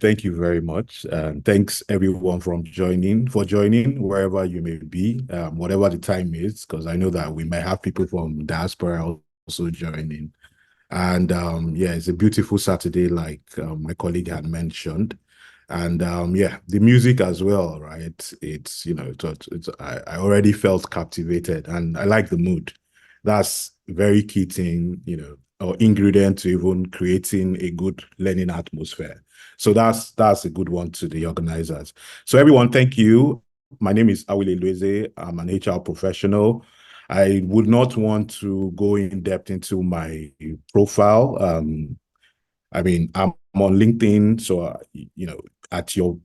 Thank you very much. Thanks everyone for joining wherever you may be, whatever the time is, because I know that we might have people from diaspora also joining. And yeah, it's a beautiful Saturday, like my colleague had mentioned. And yeah, the music as well, right? It's I already felt captivated, and I like the mood. That's very key thing, or ingredient to even creating a good learning atmosphere. So that's a good one to the organizers. So everyone, thank you. My name is Awile Lueze. I'm an HR professional. I would not want to go in depth into my profile. I mean, I'm on LinkedIn, so at your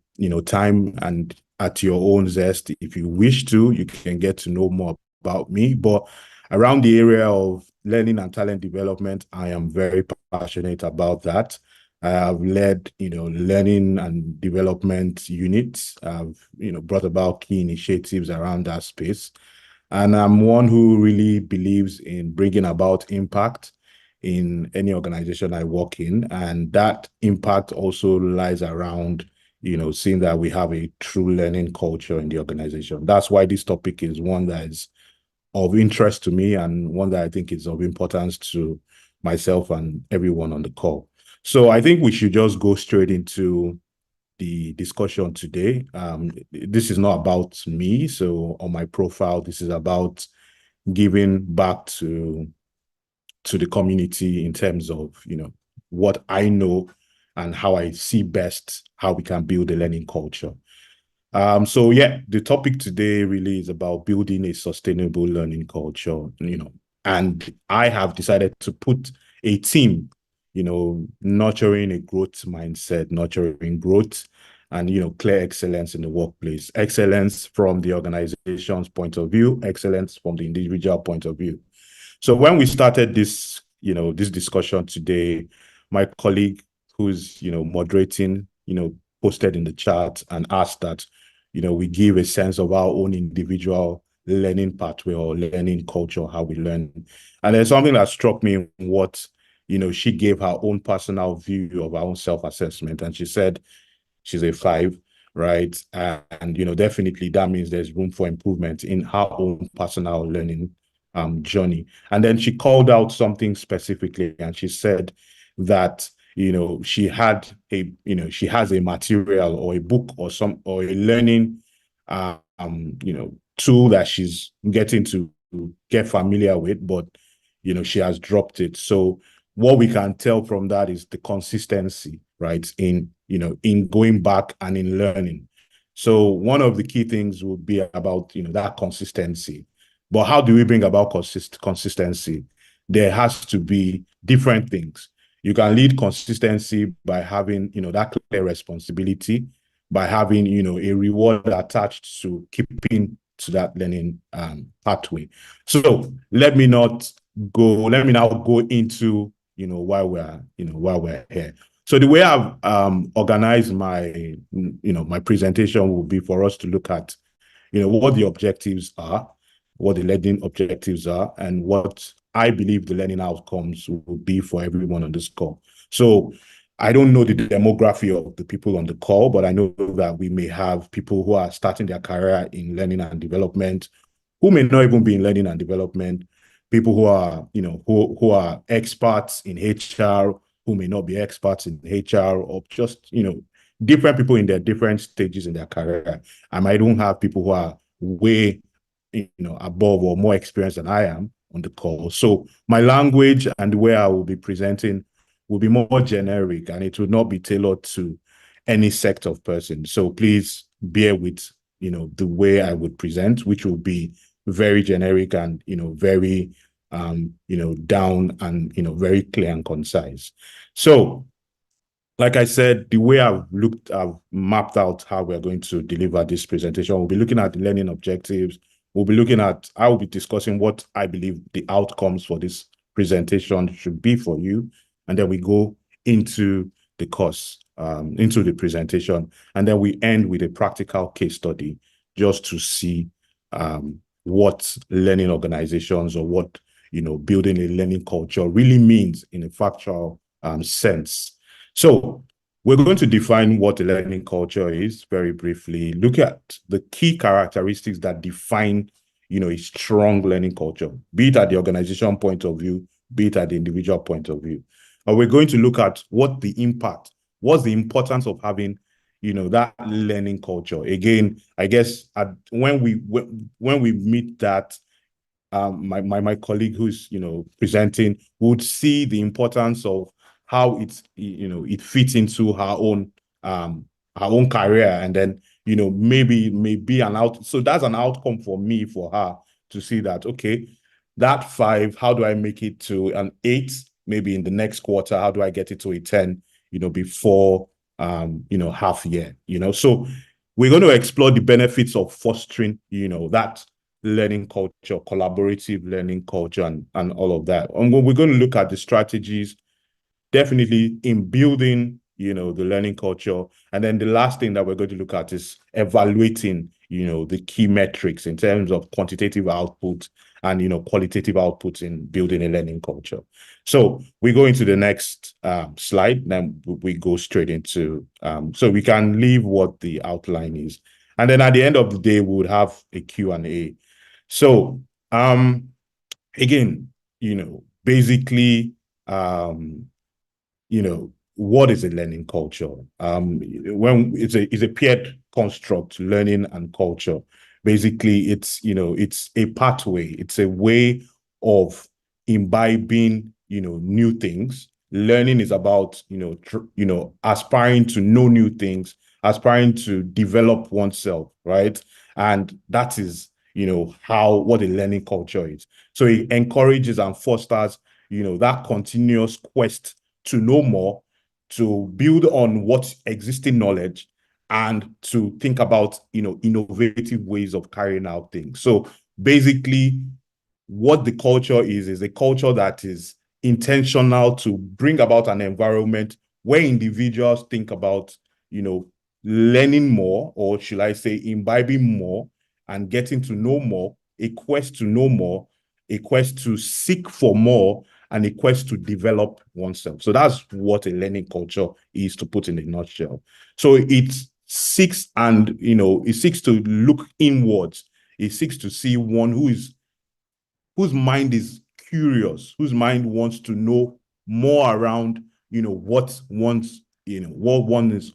time and at your own zest, if you wish to, you can get to know more about me. But around the area of learning and talent development, I am very passionate about that. I have led, learning and development units. I've, brought about key initiatives around that space. And I'm one who really believes in bringing about impact in any organization I work in. And that impact also lies around, seeing that we have a true learning culture in the organization. That's why this topic is one that is of interest to me and one that I think is of importance to myself and everyone on the call. So I think we should just go straight into the discussion today. This is not about me. So on my profile, this is about giving back to the community in terms of, what I know and how I see best how we can build a learning culture. So yeah, the topic today really is about building a sustainable learning culture, and I have decided to put a team, nurturing a growth mindset, nurturing growth and, clear excellence in the workplace, excellence from the organization's point of view, excellence from the individual point of view. So when we started this, this discussion today, my colleague who's, moderating, posted in the chat and asked that, we give a sense of our own individual learning pathway or learning culture, how we learn. And there's something that struck me in what, she gave her own personal view of her own self-assessment. And she said she's a 5, right? And, definitely that means there's room for improvement in her own personal learning journey. And then she called out something specifically, and she said that she has a material or a book or a learning tool that she's getting to get familiar with, but she has dropped it. So what we can tell from that is the consistency, right, in going back and in learning. So one of the key things would be about that consistency. But how do we bring about consistency? There has to be different things. You can lead consistency by having, that clear responsibility, by having, a reward attached to keeping to that learning pathway. So let me now go into, why we're here. So the way I've organized my presentation will be for us to look at, what the objectives are, what the learning objectives are, and what I believe the learning outcomes will be for everyone on this call. So I don't know the demography of the people on the call, but I know that we may have people who are starting their career in learning and development, who may not even be in learning and development, people who are, who are experts in HR, who may not be experts in HR, or just, different people in their different stages in their career. I might even have people who are way, above or more experienced than I am on the call. So my language and the way I will be presenting will be more generic, and it will not be tailored to any sect of person. So please bear with, the way I would present, which will be very generic and, very, down and, very clear and concise. So like I said, the way I've mapped out how we're going to deliver this presentation, we'll be looking at the learning objectives. I will be discussing what I believe the outcomes for this presentation should be for you. And then we go into the course, into the presentation. And then we end with a practical case study just to see what learning organizations or what, building a learning culture really means in a factual sense. So We're going to define what a learning culture is very briefly. Look at the key characteristics that define, a strong learning culture, be it at the organization point of view, be it at the individual point of view. And we're going to look at what's the importance of having, that learning culture. Again, I guess when we meet that, my colleague who's presenting would see the importance of how it fits into her own career, and then maybe an out. So that's an outcome for me, for her to see that, okay, that 5, how do I make it to an 8? Maybe in the next quarter, how do I get it to a 10? Before half year. So we're going to explore the benefits of fostering that learning culture, collaborative learning culture, and all of that. And we're going to look at the strategies, definitely in building, the learning culture. And then the last thing that we're going to look at is evaluating, the key metrics in terms of quantitative output and, qualitative output in building a learning culture. So we go into the next slide, then we go straight into, so we can leave what the outline is. And then at the end of the day, we would have a Q&A. So, again, basically, what is a learning culture? When it's a paired construct, learning and culture. Basically, it's a pathway. It's a way of imbibing, new things. Learning is about, aspiring to know new things, aspiring to develop oneself, right? And that is, what a learning culture is. So it encourages and fosters, that continuous quest to know more, to build on what's existing knowledge, and to think about, innovative ways of carrying out things. So basically, what the culture is a culture that is intentional to bring about an environment where individuals think about, learning more, or should I say, imbibing more and getting to know more, a quest to know more, a quest to seek for more, and a quest to develop oneself. So that's what a learning culture is, to put in a nutshell. So it seeks to look inwards. It seeks to see one whose mind is curious, whose mind wants to know more around, what one is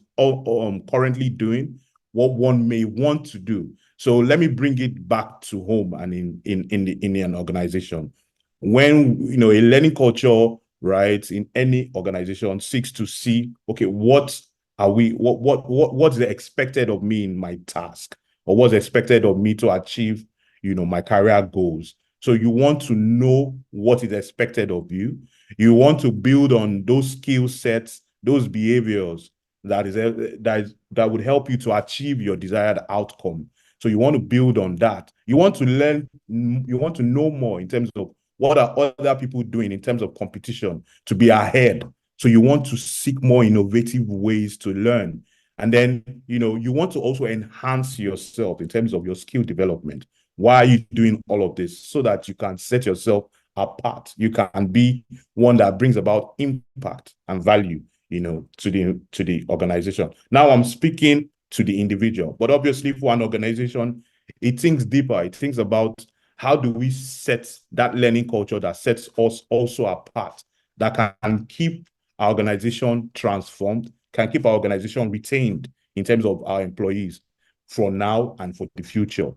currently doing, what one may want to do. So let me bring it back to home and in an organization. When a learning culture, right, in any organization seeks to see, okay, what's expected of me in my task, or what's expected of me to achieve, my career goals. So you want to know what is expected of you. You want to build on those skill sets, those behaviors that would help you to achieve your desired outcome. So you want to build on that. You want to learn, you want to know more in terms of what are other people doing in terms of competition to be ahead. So you want to seek more innovative ways to learn. And then, you want to also enhance yourself in terms of your skill development. Why are you doing all of this? So that you can set yourself apart. You can be one that brings about impact and value, to the organization. Now I'm speaking to the individual, but obviously for an organization, it thinks deeper. It thinks about how do we set that learning culture that sets us also apart, that can keep our organization transformed, can keep our organization retained in terms of our employees for now and for the future.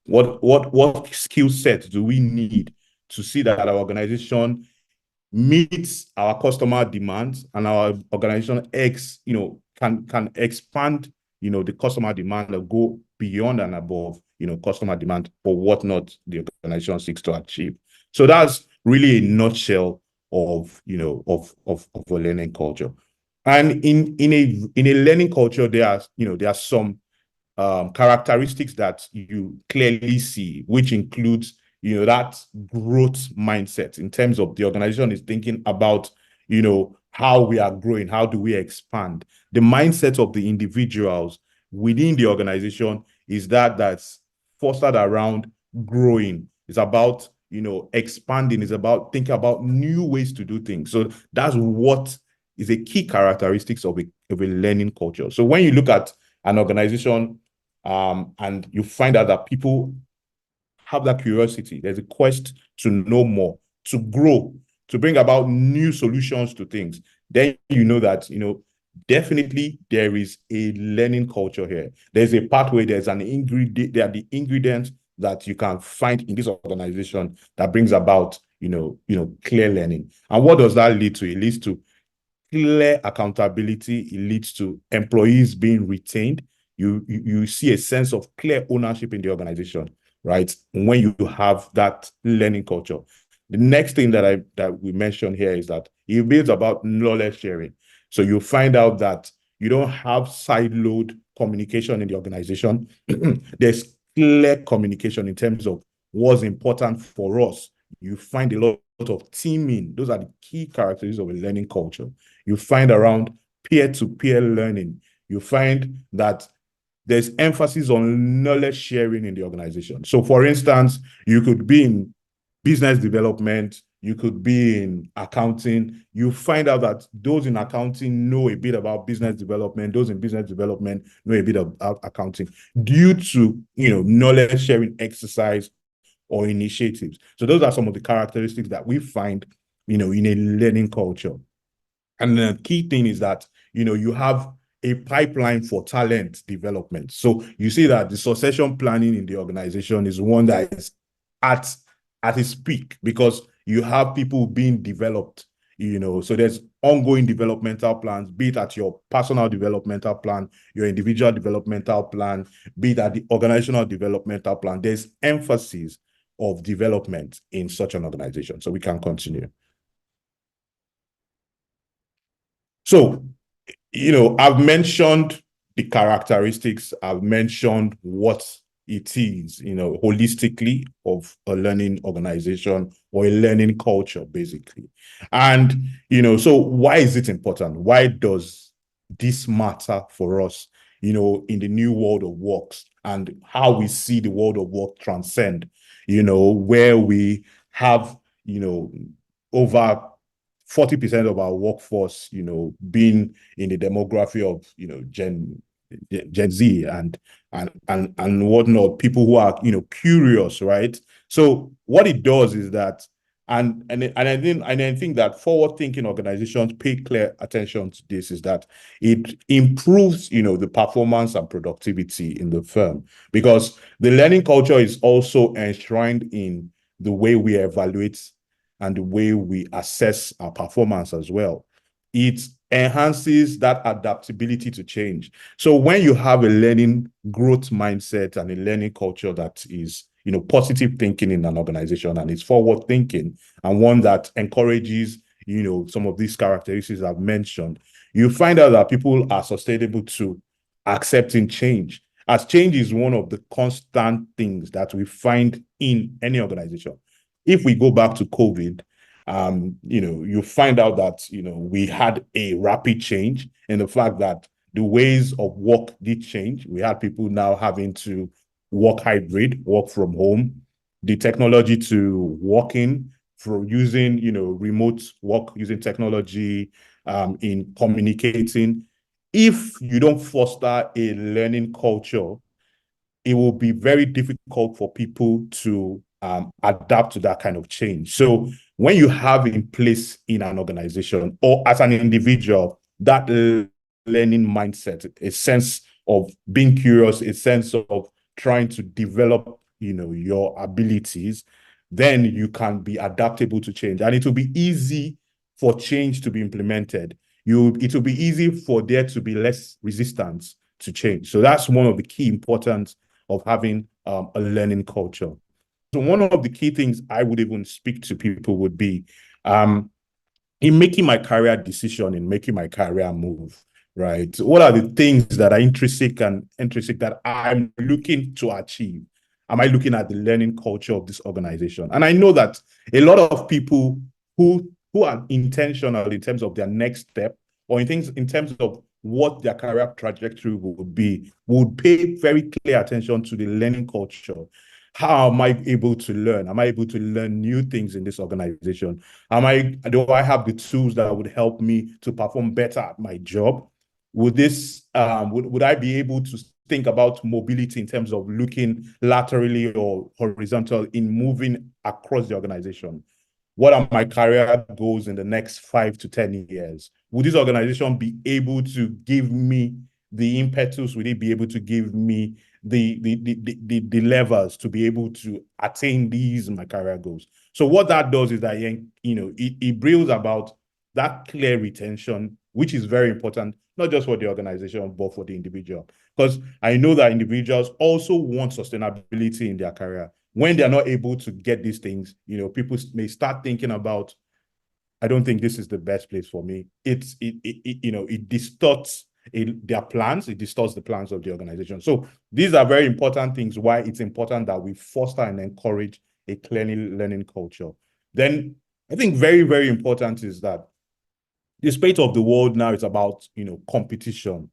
What skill sets do we need to see that our organization meets our customer demands, and our organization can expand, the customer demand, and go beyond and above, customer demand for what not the organization seeks to achieve. So that's really a nutshell of, of a learning culture. And in a learning culture, there are some characteristics that you clearly see, which includes, that growth mindset in terms of the organization is thinking about, how we are growing, how do we expand. The mindset of the individuals within the organization is that's fostered around growing. It's about, expanding. It's about thinking about new ways to do things. So that's what is a key characteristics of a learning culture. So when you look at an organization and you find out that people have that curiosity, there's a quest to know more, to grow, to bring about new solutions to things, then you know that, definitely there is a learning culture here. There's a pathway, there's an ingredient, there are the ingredients that you can find in this organization that brings about, clear learning. And what does that lead to? It leads to clear accountability. It leads to employees being retained. You see a sense of clear ownership in the organization, right? When you have that learning culture. The next thing that we mentioned here is that it builds about knowledge sharing. So you find out that you don't have siloed communication in the organization. There's clear communication in terms of what's important for us. You find a lot of teaming. Those are the key characteristics of a learning culture. You find around peer-to-peer learning. You find that there's emphasis on knowledge sharing in the organization. So, for instance, you could be in business development, you could be in accounting. You find out that those in accounting know a bit about business development, those in business development know a bit about accounting due to, knowledge sharing exercise or initiatives. So those are some of the characteristics that we find, in a learning culture. And the key thing is that, you have a pipeline for talent development. So you see that the succession planning in the organization is one that is at, at its peak because you have people being developed, so there's ongoing developmental plans, be it at your personal developmental plan, your individual developmental plan, be it at the organizational developmental plan. There's emphasis of development in such an organization. So we can continue. So, I've mentioned the characteristics, I've mentioned what it is, holistically of a learning organization or a learning culture, basically. And, so why is it important? Why does this matter for us, in the new world of works and how we see the world of work transcend, where we have, over 40% of our workforce, being in the demography of, Gen Z and whatnot, people who are, curious, right? So what it does is that, and I think that forward-thinking organizations pay clear attention to this, is that it improves, the performance and productivity in the firm, because the learning culture is also enshrined in the way we evaluate and the way we assess our performance as well. It enhances that adaptability to change. So when you have a learning growth mindset and a learning culture that is, positive thinking in an organization and it's forward thinking and one that encourages, some of these characteristics I've mentioned, you find out that people are sustainable to accepting change, as change is one of the constant things that we find in any organization. If we go back to COVID, you find out that, we had a rapid change in the fact that the ways of work did change. We had people now having to work hybrid, work from home, the technology to working for using, remote work, using technology in communicating. If you don't foster a learning culture, it will be very difficult for people to adapt to that kind of change. So when you have in place in an organization or as an individual, that learning mindset, a sense of being curious, a sense of trying to develop, your abilities, then you can be adaptable to change. And it will be easy for change to be implemented. It will be easy for there to be less resistance to change. So that's one of the key importance of having a learning culture. So one of the key things I would even speak to people would be in making my career decision, in making my career move, right? What are the things that are intrinsic that I'm looking to achieve? Am I looking at the learning culture of this organization? And I know that a lot of people who are intentional in terms of their next step or in terms of what their career trajectory would be, would pay very clear attention to the learning culture. How am I able to learn? Am I able to learn new things in this organization? Do I have the tools that would help me to perform better at my job? Would I be able to think about mobility in terms of looking laterally or horizontal in moving across the organization? What are my career goals in the next 5 to 10 years? Would this organization be able to give me the impetus? Would it be able to give me the levers to be able to attain these my career goals? So what that does is that it brings about that clear retention, which is very important, not just for the organization but for the individual. Because I know that individuals also want sustainability in their career. When they're not able to get these things, people may start thinking about, I don't think this is the best place for me. It distorts their plans. It distorts the plans of the organization. So these are very important things why it's important that we foster and encourage a clear learning culture. Then I think very, very important is that the state of the world now is about competition,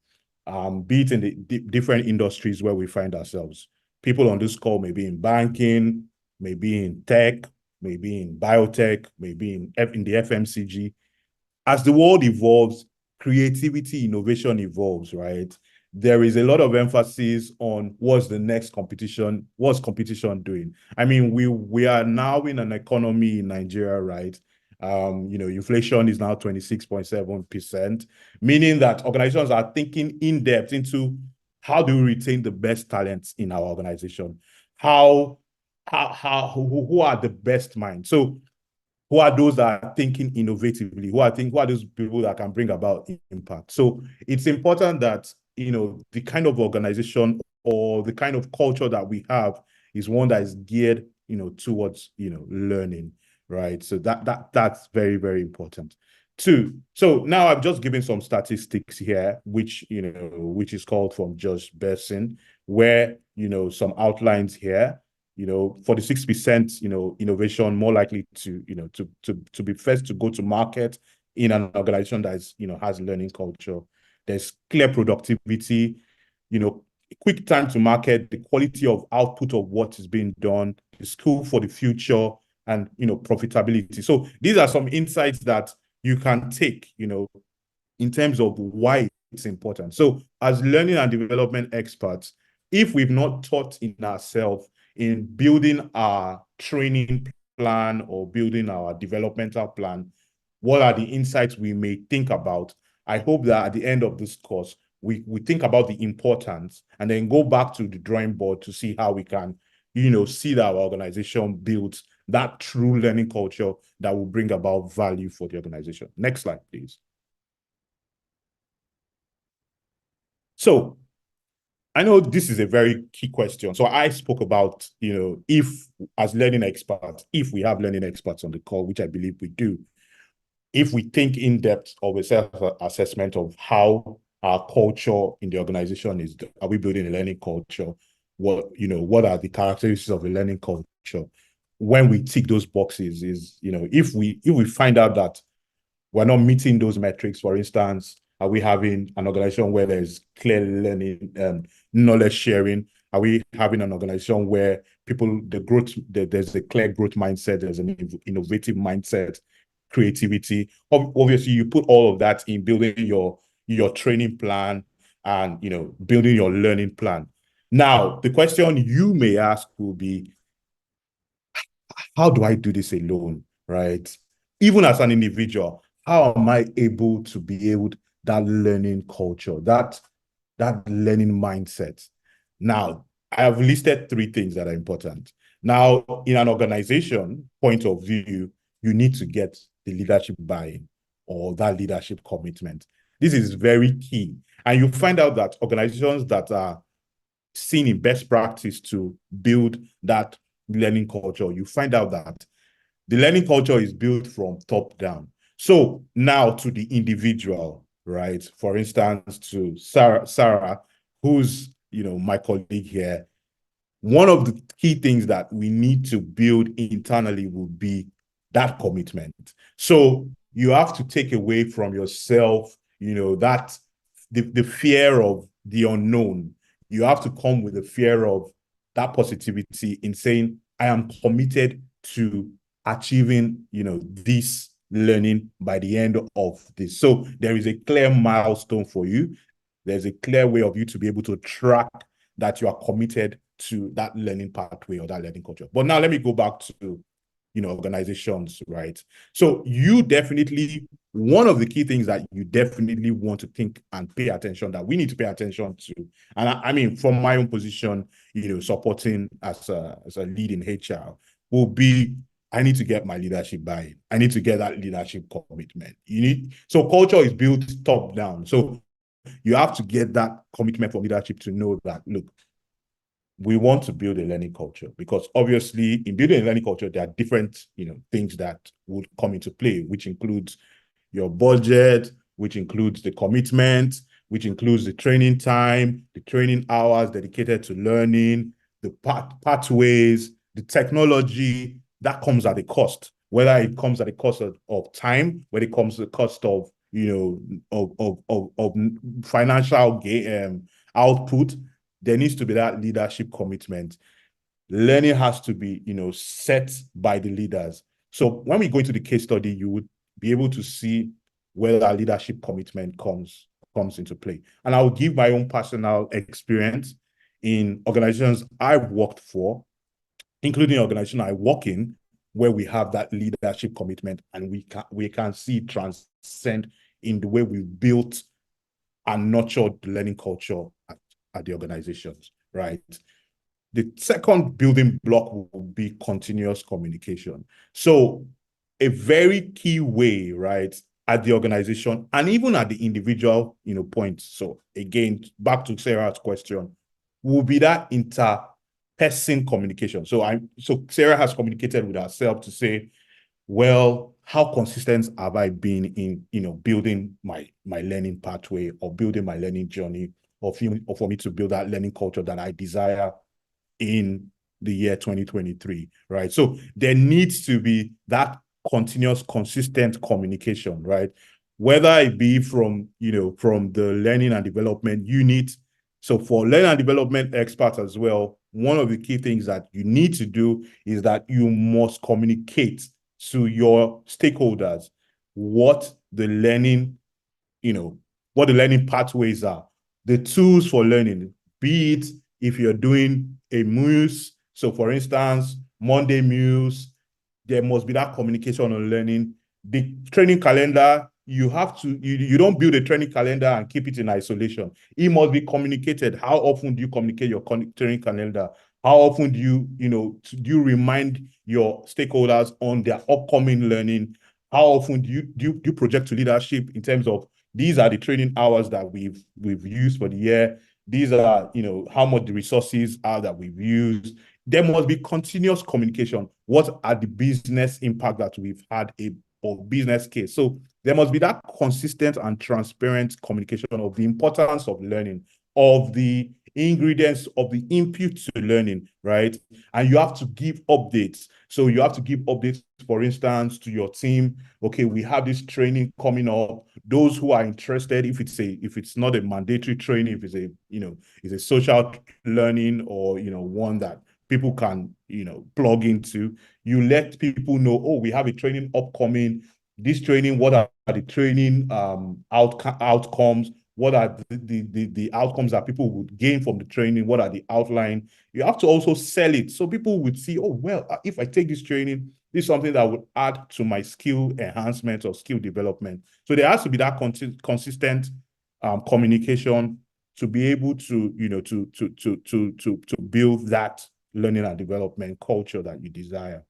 be it in the different industries where we find ourselves. People on this call may be in banking, maybe in tech, maybe in biotech, maybe in the FMCG. As the world evolves, creativity, innovation evolves, right? There is a lot of emphasis on what's competition doing. I mean, we are now in an economy in Nigeria, right? Inflation is now 26.7%, meaning that organizations are thinking in depth into how do we retain the best talents in our organization? Who are the best minds? So who are those that are thinking innovatively? Who are those people that can bring about impact? So it's important that the kind of organization or the kind of culture that we have is one that is geared towards learning, right? So that's very, very important. Two, so now I've just given some statistics here, which is called from Josh Bersin, where some outlines here. 46%, innovation more likely to be first to go to market in an organization that is, has learning culture. There's clear productivity, quick time to market, the quality of output of what is being done, the school for the future, and profitability. So these are some insights that you can take, in terms of why it's important. So as learning and development experts, if we've not taught in ourselves in building our training plan or building our developmental plan, what are the insights we may think about? I hope that at the end of this course, we think about the importance and then go back to the drawing board to see how we can, see that our organization builds that true learning culture that will bring about value for the organization. Next slide, please. So I know this is a very key question. So I spoke about, if as learning experts, if we have learning experts on the call, which I believe we do, if we think in depth of a self-assessment of how our culture in the organization is, are we building a learning culture? What are the characteristics of a learning culture? When we tick those boxes is, if we find out that we're not meeting those metrics. For instance, are we having an organization where there's clear learning, knowledge sharing? Are we having an organization where there's a clear growth mindset, there's an innovative mindset, creativity? Obviously, you put all of that in building your training plan and building your learning plan. Now, the question you may ask will be, how do I do this alone, right? Even as an individual, how am I able to build that learning culture, that learning mindset? Now, I have listed 3 things that are important. Now, in an organization point of view, you need to get the leadership buy-in or that leadership commitment. This is very key. And you find out that organizations that are seen in best practice to build that learning culture, you find out that the learning culture is built from top down. So now to the individual, right? For instance, to Sarah, who's my colleague here, one of the key things that we need to build internally would be that commitment. So you have to take away from yourself, that the fear of the unknown. You have to come with the fear of that positivity in saying, I am committed to achieving, this learning by the end of this. So there is a clear milestone for you. There's a clear way of you to be able to track that you are committed to that learning pathway or that learning culture. But now let me go back to, organizations, right? So you definitely, one of the key things that you definitely want to think and pay attention, that we need to pay attention to, and I mean, from my own position, supporting as a lead in HR, will be, I need to get my leadership buy-in. I need to get that leadership commitment. So culture is built top down. So you have to get that commitment from leadership to know that, look, we want to build a learning culture, because obviously in building a learning culture, there are different, things that would come into play, which includes your budget, which includes the commitment, which includes the training time, the training hours dedicated to learning, the pathways, the technology. That comes at a cost, whether it comes at a cost of time, whether it comes at the cost of, of financial gain, output. There needs to be that leadership commitment. Learning has to be, set by the leaders. So when we go into the case study, you would be able to see where that leadership commitment comes into play. And I'll give my own personal experience in organizations I've worked for, including the organization I work in, where we have that leadership commitment, and we can see it transcend in the way we've built and nurtured the learning culture at the organizations, right? The second building block will be continuous communication. So a very key way, right, at the organization and even at the individual, points. So again, back to Sarah's question, will be that inter-person communication. So Sarah has communicated with herself to say, well, how consistent have I been in, building my learning pathway, or building my learning journey, or for me to build that learning culture that I desire in the year 2023, right? So there needs to be that continuous, consistent communication, right? Whether it be from, from the learning and development unit. So for learning and development experts as well, one of the key things that you need to do is that you must communicate to your stakeholders what the learning, what the learning pathways are, the tools for learning, be it if you're doing a muse. So for instance, Monday muse, there must be that communication on learning. The training calendar, you don't build a training calendar and keep it in isolation. It must be communicated. How often do you communicate your training calendar? How often do you remind your stakeholders on their upcoming learning? How often do you project to leadership in terms of, these are the training hours that we've used for the year. These are, how much the resources are that we've used. There must be continuous communication. What are the business impact that we've had or business case? So there must be that consistent and transparent communication of the importance of learning, of the ingredients, of the input to learning, right? And you have to give updates. So you have to give updates, for instance, to your team. Okay, we have this training coming up. Those who are interested, if it's not a mandatory training, if it's it's a social learning, or one that people can plug into, you let people know, oh, we have a training upcoming. This training, what are the training outcomes? What are the outcomes that people would gain from the training? What are the outline? You have to also sell it, so people would see, oh, well, if I take this training, this is something that would add to my skill enhancement or skill development. So there has to be that consistent communication to be able to, to build that learning and development culture that you desire.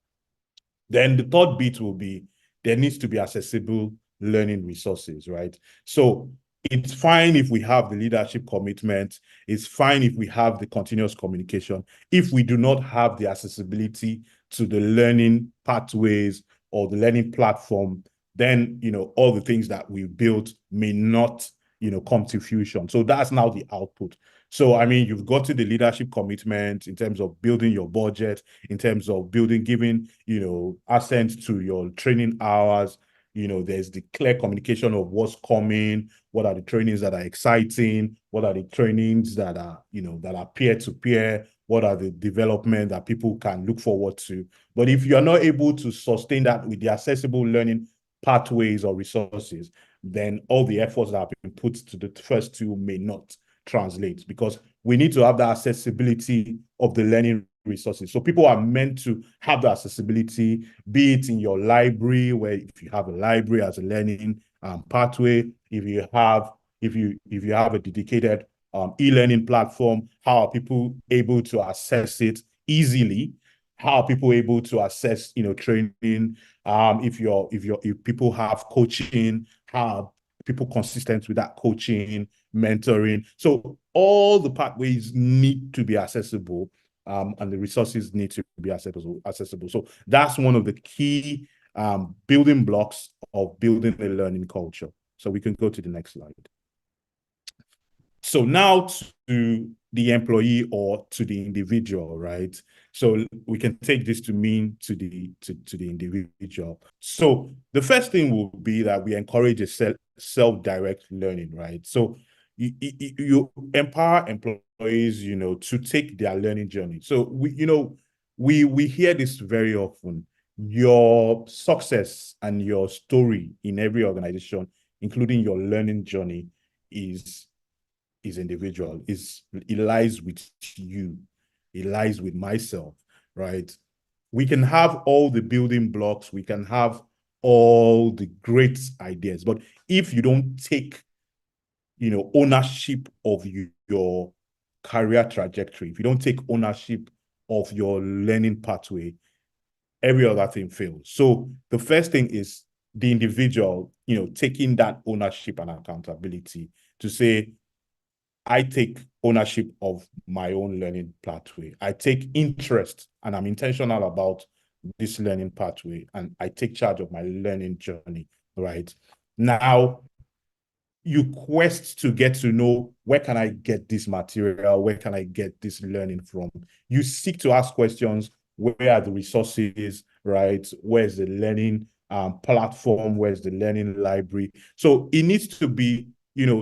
Then the third bit will be, there needs to be accessible learning resources, right? So it's fine if we have the leadership commitment. It's fine if we have the continuous communication. If we do not have the accessibility to the learning pathways or the learning platform, then, all the things that we built may not, come to fruition. So that's now the output. So, I mean, you've got to the leadership commitment in terms of building your budget, in terms of giving, assent to your training hours. there's the clear communication of what's coming, what are the trainings that are exciting, what are the trainings that are, that are peer-to-peer, what are the development that people can look forward to. But if you're not able to sustain that with the accessible learning pathways or resources, then all the efforts that have been put to the first two may not translate, because we need to have the accessibility of the learning resources. So people are meant to have the accessibility, be it in your library, where if you have a library as a learning pathway, if you have a dedicated e-learning platform, how are people able to access it easily? How are people able to access, training? If people have coaching, how are people consistent with that coaching, mentoring? So all the pathways need to be accessible, and the resources need to be accessible. So that's one of the key building blocks of building a learning culture. So we can go to the next slide. So now to the employee or to the individual, right? So we can take this to mean to the individual. So the first thing will be that we encourage a self-direct learning, right? So you empower employees, to take their learning journey. So we hear this very often. Your success and your story in every organization, including your learning journey, is individual. It lies with you. It lies with myself, right? We can have all the building blocks. We can have all the great ideas. But if you don't take, ownership of your career trajectory, if you don't take ownership of your learning pathway, every other thing fails. So the first thing is the individual, taking that ownership and accountability to say, I take ownership of my own learning pathway. I take interest and I'm intentional about this learning pathway, and I take charge of my learning journey, right? Now, you quest to get to know, where can I get this material? Where can I get this learning from? You seek to ask questions. Where are the resources, right? Where's the learning platform? Where's the learning library? So it needs to be,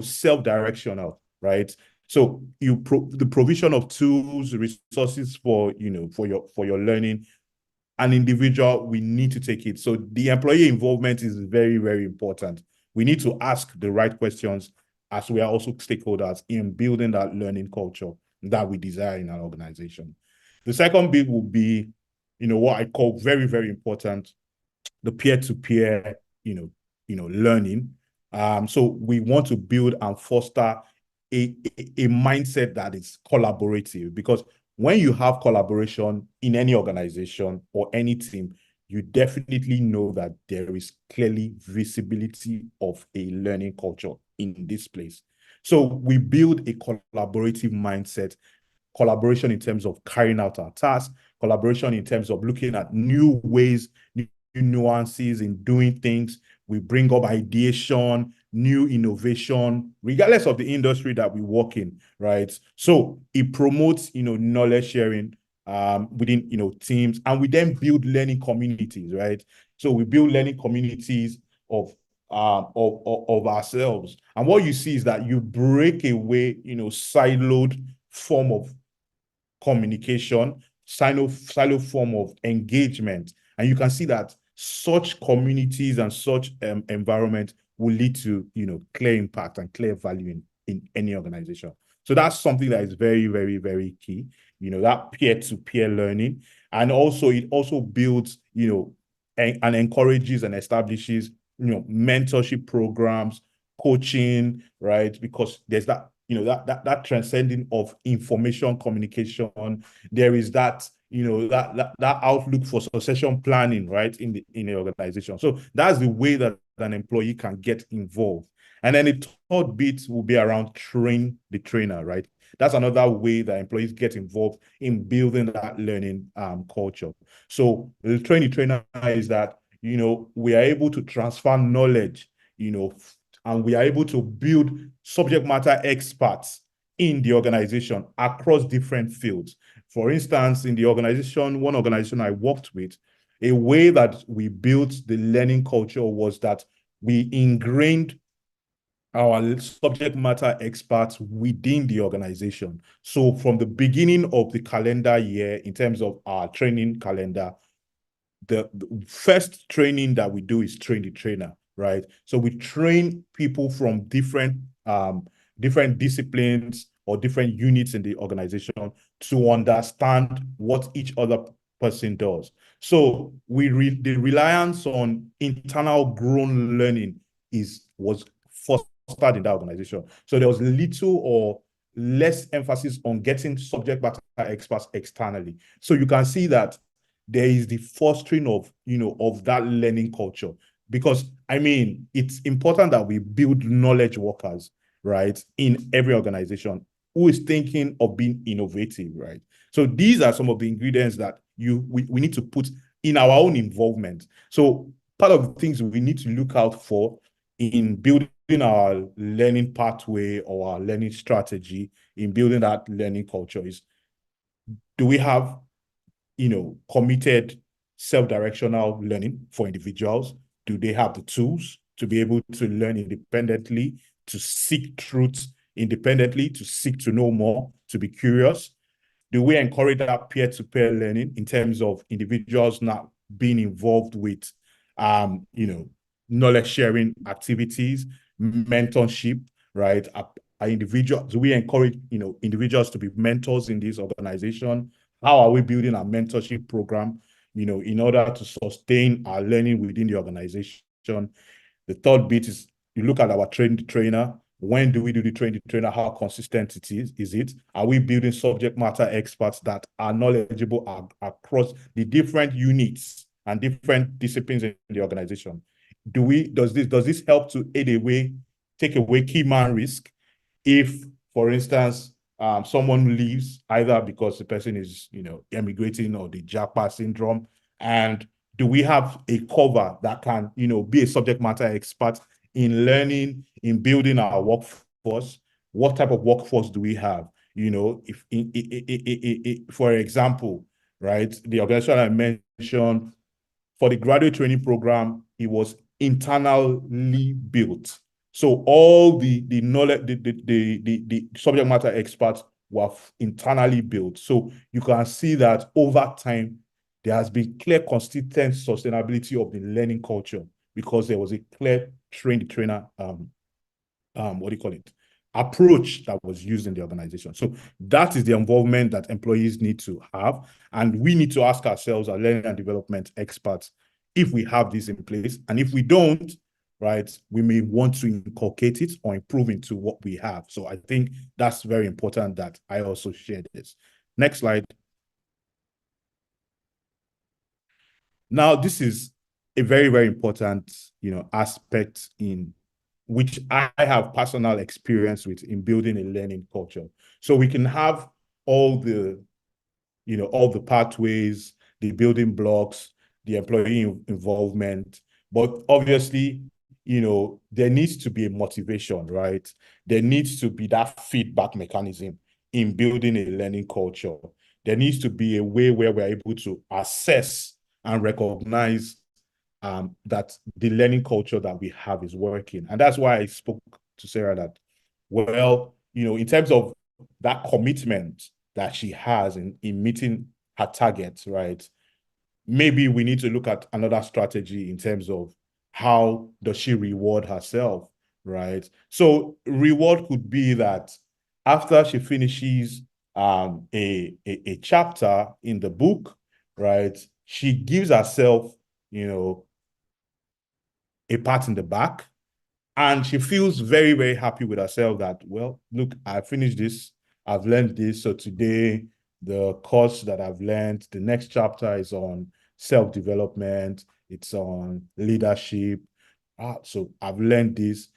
self-directional, right? So the provision of tools, resources for, for your learning, an individual, we need to take it. So the employee involvement is very, very important. We need to ask the right questions, as we are also stakeholders in building that learning culture that we desire in our organization. The second bit will be, what I call very, very important, the peer-to-peer, learning. So we want to build and foster a mindset that is collaborative, because when you have collaboration in any organization or any team, you definitely know that there is clearly visibility of a learning culture in this place. So we build a collaborative mindset, collaboration in terms of carrying out our tasks, collaboration in terms of looking at new ways, new nuances in doing things. We bring up ideation, new innovation, regardless of the industry that we work in, right? So it promotes, knowledge sharing within, teams, and we then build learning communities, right? So we build learning communities of ourselves. And what you see is that you break away, siloed form of communication, silo form of engagement. And you can see that such communities and such environment will lead to, clear impact and clear value in any organization. So that's something that is very, very, very key, that peer-to-peer learning. And also, it also builds, and encourages and establishes, mentorship programs, coaching, right? Because there's that, that transcending of information communication. There is that, that outlook for succession planning, right, in the organization. So that's the way that an employee can get involved. And then the third bit will be around train the trainer, right? That's another way that employees get involved in building that learning culture. So the train the trainer is that, we are able to transfer knowledge, and we are able to build subject matter experts in the organization across different fields. For instance, in the organization, one organization I worked with, A way that we built the learning culture was that we ingrained our subject matter experts within the organization. So from the beginning of the calendar year, in terms of our training calendar, the first training that we do is train the trainer, right? So we train people from different disciplines or different units in the organization to understand what each other person does. So the reliance on internal grown learning was fostered in that organization. So there was little or less emphasis on getting subject matter experts externally. So you can see that there is the fostering of of that learning culture, because I mean it's important that we build knowledge workers, right, in every organization who is thinking of being innovative, right? So these are some of the ingredients that we need to put in our own involvement. So part of the things we need to look out for in building our learning pathway or our learning strategy, in building that learning culture, is, do we have committed self-directional learning for individuals? Do they have the tools to be able to learn independently, to seek truth independently, to seek to know more, to be curious? Do we encourage that peer-to-peer learning in terms of individuals not being involved with, knowledge sharing activities, mentorship, right? Individuals, do we encourage, individuals to be mentors in this organization? How are we building a mentorship program, in order to sustain our learning within the organization? The third bit is, you look at our trainer. When do we do the trainer? How consistent it is? Is it? Are we building subject matter experts that are knowledgeable across the different units and different disciplines in the organization? Does this help to take away key man risk? If, for instance, someone leaves either because the person is, emigrating, or the Japa syndrome, and do we have a cover that can, be a subject matter expert in learning, in building our workforce? What type of workforce do we have? If for example, right, the organization I mentioned, for the graduate training program, it was internally built. So all the knowledge, the subject matter experts were internally built. So you can see that over time, there has been clear, consistent sustainability of the learning culture, because there was a clear trainer, what do you call it, approach that was used in the organization. So that is the involvement that employees need to have. And we need to ask ourselves, our learning and development experts, if we have this in place. And if we don't, right, we may want to inculcate it or improve into what we have. So I think that's very important that I also share this. Next slide. Now, this is a very, very important, aspect in which I have personal experience with in building a learning culture. So we can have all the pathways, the building blocks, the employee involvement, but obviously, there needs to be a motivation, right? There needs to be that feedback mechanism in building a learning culture. There needs to be a way where we're able to assess and recognize that the learning culture that we have is working. And that's why I spoke to Sarah that, well, in terms of that commitment that she has in meeting her targets, right? Maybe we need to look at another strategy in terms of how does she reward herself, right? So reward could be that after she finishes a chapter in the book, right, she gives herself, you know, a pat in the back, and she feels very, very happy with herself that, well, look, I finished this, I've learned this. So today, the course that I've learned, the next chapter is on self-development, it's on leadership. So I've learned this.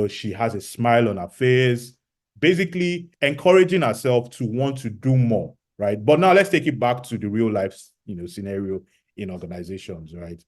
She has a smile on her face, basically encouraging herself to want to do more, right? But now let's take it back to the real life, scenario in organizations, right?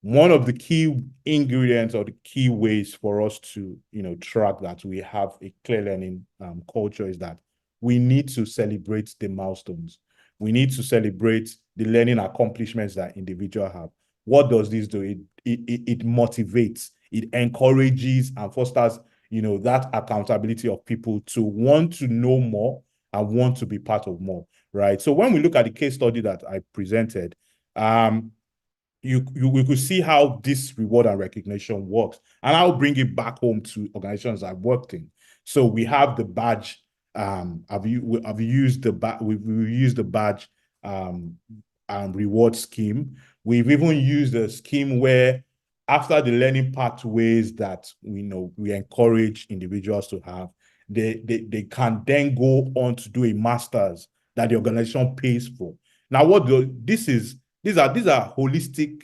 One of the key ingredients or the key ways for us to track that we have a clear learning culture is that we need to celebrate the milestones. We need to celebrate the learning accomplishments that individuals have. What does this do? It motivates, it encourages and fosters, that accountability of people to want to know more and want to be part of more, right? So when we look at the case study that I presented, we could see how this reward and recognition works. And I'll bring it back home to organizations I've worked in. So we have the badge. I've used we've used the badge um, reward scheme. We've even used a scheme where after the learning pathways that we encourage individuals to have, they can then go on to do a master's that the organization pays for. Now, these are holistic,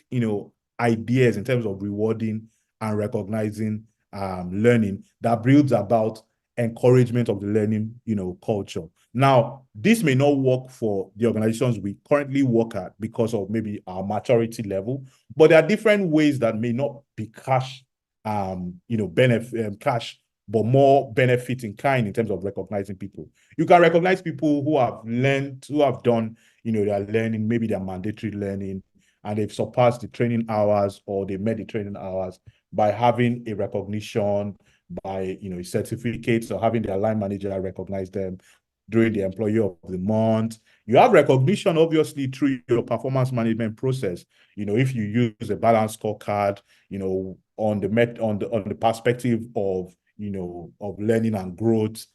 ideas in terms of rewarding and recognizing learning that builds about encouragement of the learning, culture. Now, this may not work for the organizations we currently work at because of maybe our maturity level, but there are different ways that may not be cash, cash, but more benefit in kind in terms of recognizing people. You can recognize people who have learned, who have done, their learning, maybe their mandatory learning, and they've surpassed the training hours or they met the training hours by having a recognition, by certificates, or having their line manager recognize them during the employee of the month. You have recognition, obviously, through your performance management process. If you use a balanced scorecard, on the perspective of of learning and growth,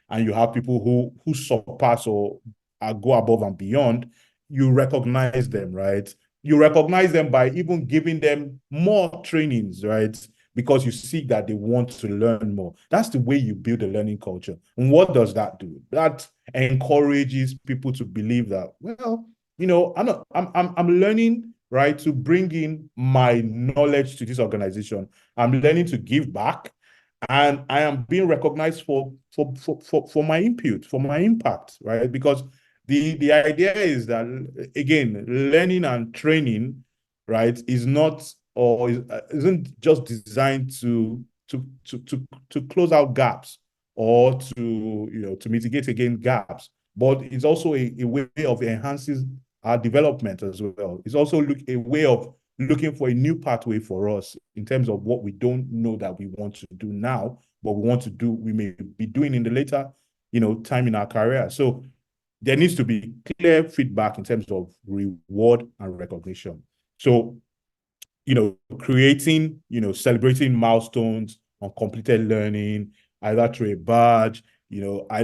and you have people who surpass or go above and beyond, you recognize them, right? You recognize them by even giving them more trainings, right? Because you see that they want to learn more. That's the way you build a learning culture. And what does that do? That encourages people to believe that, well, I'm learning, right, to bring in my knowledge to this organization. I'm learning to give back, and I am being recognized for my input, for my impact, right? Because the idea is that, again, learning and training, right, is not, or isn't just designed to close out gaps, or to mitigate against gaps, but it's also a way of enhancing our development as well. It's also a way of looking for a new pathway for us in terms of what we don't know that we want to do now, but we may be doing in the later, time in our career. So there needs to be clear feedback in terms of reward and recognition. So, creating, celebrating milestones on completed learning, either through a badge. I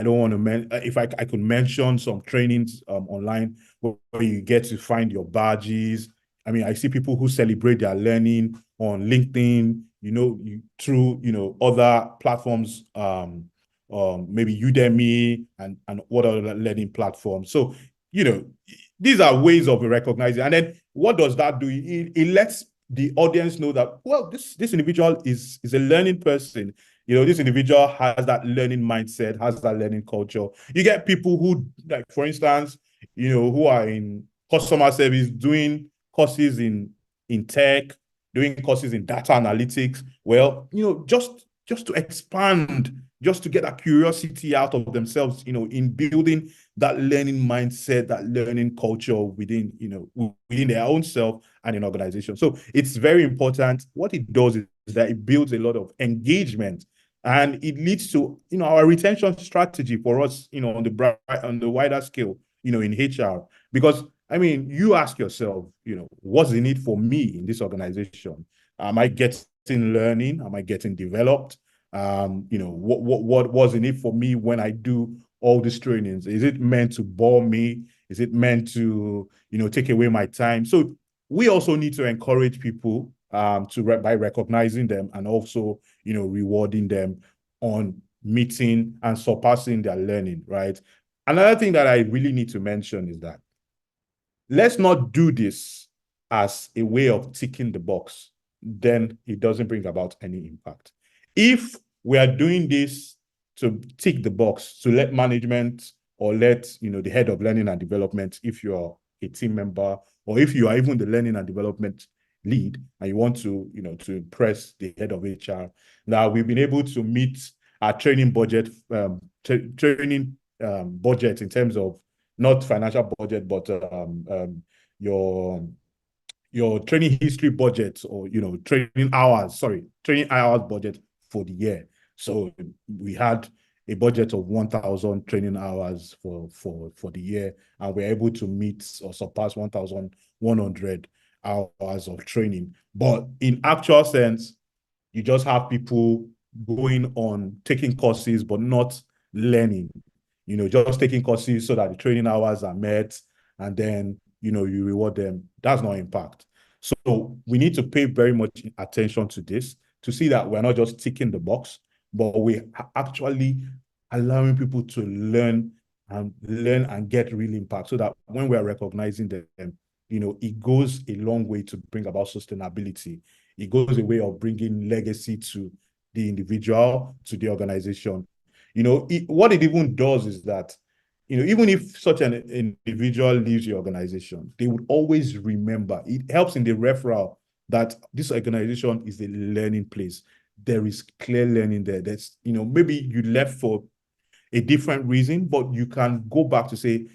don't want to if I could mention some trainings online where you get to find your badges. I mean, I see people who celebrate their learning on LinkedIn, through, other platforms, maybe Udemy and what other learning platforms. So, you know, these are ways of recognizing. And then what does that do? It lets the audience know that, well, this individual is a learning person. This individual has that learning mindset, has that learning culture. You get people who, like, for instance, who are in customer service, doing courses in tech, doing courses in data analytics. Well, just to expand, just to get that curiosity out of themselves, in building that learning mindset, that learning culture within their own self and in organization. So it's very important. What it does is that it builds a lot of engagement, and it leads to, our retention strategy for us, on the wider scale, in HR. Because, I mean, you ask yourself, what's the need for me in this organization? Am I getting learning? Am I getting developed? What was in it for me when I do all these trainings? Is it meant to bore me? Is it meant to, take away my time? So we also need to encourage people by recognizing them, and also, rewarding them on meeting and surpassing their learning, right? Another thing that I really need to mention is that let's not do this as a way of ticking the box. Then it doesn't bring about any impact. If we are doing this to tick the box, to let management, or let the head of learning and development, if you're a team member, or if you are even the learning and development lead, and you want to impress the head of HR, now we've been able to meet our training budget, training budget in terms of not financial budget, but your training history budget, or training hours, sorry, training hours budget for the year. So we had a budget of 1,000 training hours for the year, and we're able to meet or surpass 1,100 hours of training. But in actual sense, you just have people going on taking courses but not learning. Just taking courses so that the training hours are met, and then you reward them. That's not impact. So we need to pay very much attention to this to see that we're not just ticking the box, but we are actually allowing people to learn and get real impact, so that when we're recognizing them, it goes a long way to bring about sustainability. It goes a way of bringing legacy to the individual, to the organization. What it even does is that, even if such an individual leaves the organization, they would always remember. It helps in the referral that this organization is a learning place. There is clear learning there. That's, maybe you left for a different reason, but you can go back to say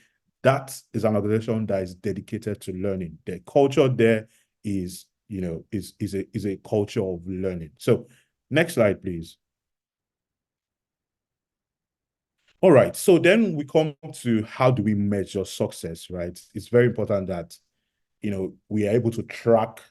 that is an organization that is dedicated to learning. The culture there is a culture of learning. So next slide, please. All right. So then we come to, how do we measure success, right? It's very important that, we are able to track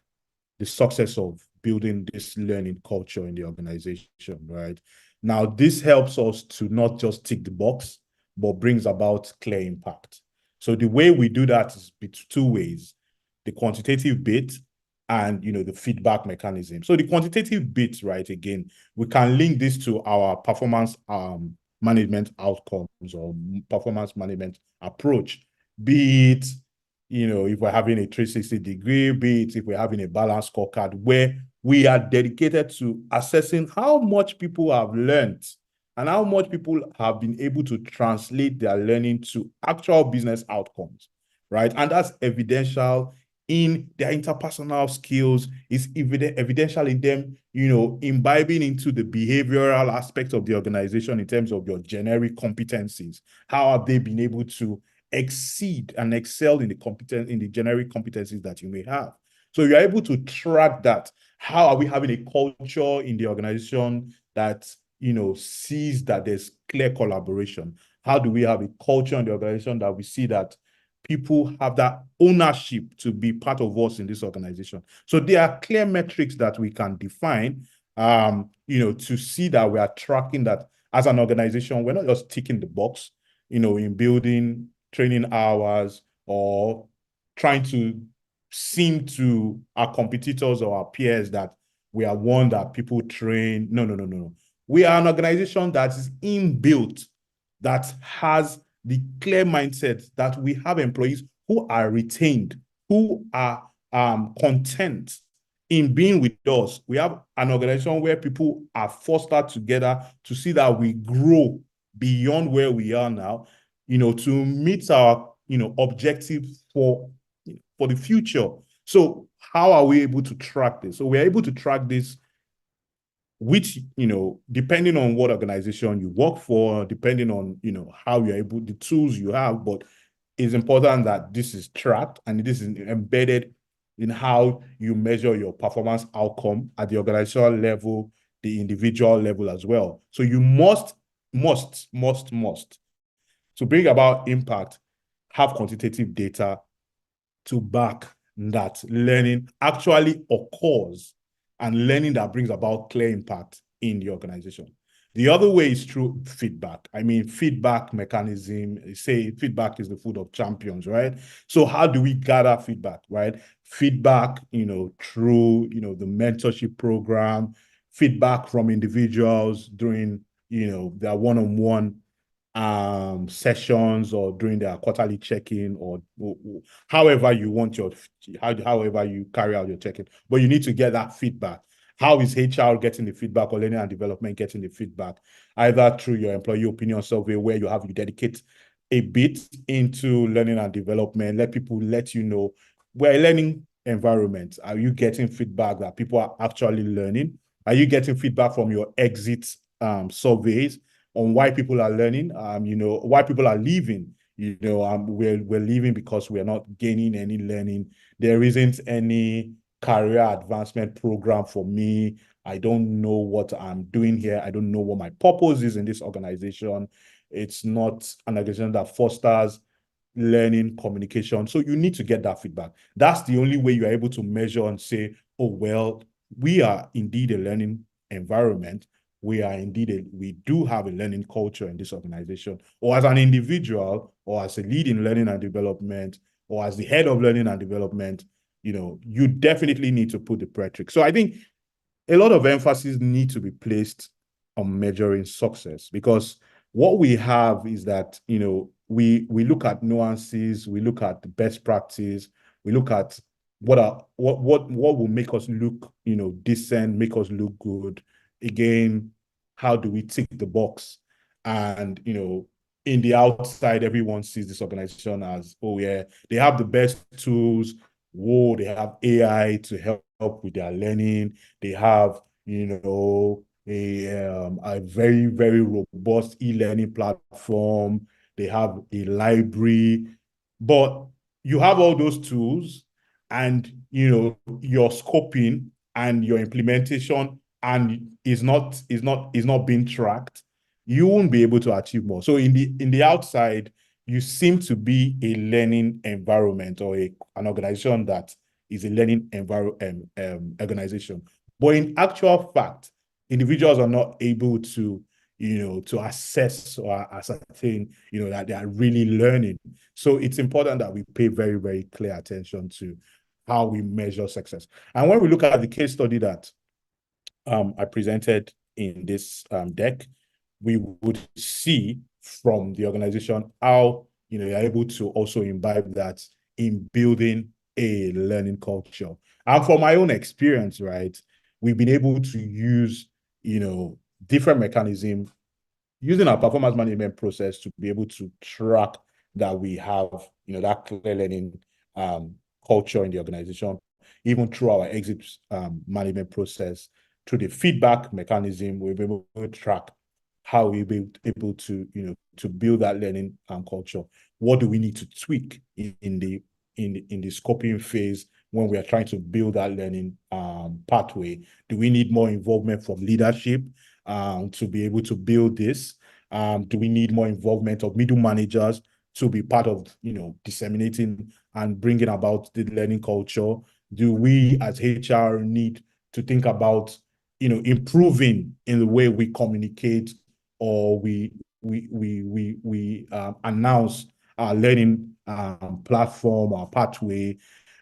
the success of building this learning culture in the organization, right? Now, this helps us to not just tick the box, but brings about clear impact. So the way we do that is two ways: the quantitative bit and the feedback mechanism. So the quantitative bit, right, again, we can link this to our performance management outcomes or performance management approach, be it if we're having a 360-degree, be it if we're having a balanced scorecard, where we are dedicated to assessing how much people have learned and how much people have been able to translate their learning to actual business outcomes, right? And that's evidential in their interpersonal skills. It's evidential in them, imbibing into the behavioral aspects of the organization in terms of your generic competencies. How have they been able to exceed and excel in the generic competencies that you may have? So you're able to track that. How are we having a culture in the organization that sees that there's clear collaboration? How do we have a culture in the organization that we see that people have that ownership to be part of us in this organization? So there are clear metrics that we can define, to see that we are tracking that as an organization. We're not just ticking the box, in building training hours or trying to seem to our competitors or our peers that we are one that people train. No, no, no, no. We are an organization that is inbuilt, that has the clear mindset that we have employees who are retained, who are content in being with us. We have an organization where people are fostered together to see that we grow beyond where we are now, to meet our, objective for the future. So how are we able to track this? So we're able to track this, which, depending on what organization you work for, depending on, how you're able, the tools you have, but it's important that this is tracked and this is embedded in how you measure your performance outcome at the organizational level, the individual level as well. So you must, to bring about impact, have quantitative data to back that learning actually occurs and learning that brings about clear impact in the organization. The other way is through feedback. I mean, feedback mechanism, say feedback is the food of champions, right? So how do we gather feedback, right? Feedback, through, the mentorship program, feedback from individuals during, their one-on-one sessions, or during their quarterly check-in, or however you want however you carry out your check-in. But you need to get that feedback. How is HR getting the feedback, or learning and development getting the feedback? Either through your employee opinion survey, where you dedicate a bit into learning and development, let people let you know, we're a learning environment. Are you getting feedback that people are actually learning? Are you getting feedback from your exit surveys on why people are learning, why people are leaving? we're leaving because we're not gaining any learning. There isn't any career advancement program for me. I don't know what I'm doing here. I don't know what my purpose is in this organization. It's not an organization that fosters learning, communication. So you need to get that feedback. That's the only way you're able to measure and say, oh, well, we are indeed a learning environment. We do have a learning culture in this organization, or as an individual, or as a lead in learning and development, or as the head of learning and development, you definitely need to put the metric. So I think a lot of emphasis need to be placed on measuring success, because what we have is that we look at nuances, we look at the best practice, we look at what will make us look decent, make us look good. Again, how do we tick the box? And in the outside, everyone sees this organization as, oh yeah, they have the best tools. Whoa, they have AI to help with their learning. They have, a very, very robust e-learning platform. They have a library, but you have all those tools, and your scoping and your implementation and is not being tracked. You won't be able to achieve more. So in the outside, you seem to be a learning environment, or an organization that is a learning organization. But in actual fact, individuals are not able to, to assess or ascertain, that they are really learning. So it's important that we pay very, very clear attention to how we measure success. And when we look at the case study that I presented in this deck, we would see from the organization how you're able to also imbibe that in building a learning culture. And from my own experience, right, we've been able to use different mechanisms using our performance management process to be able to track that we have that clear learning culture in the organization, even through our exit management process, through the feedback mechanism. We've been able to track how we'll be able to to build that learning culture. What do we need to tweak in the scoping phase when we are trying to build that learning pathway? Do we need more involvement from leadership to be able to build this? Do we need more involvement of middle managers to be part of disseminating and bringing about the learning culture? Do we as HR need to think about improving in the way we communicate, or we announce our learning platform, our pathway?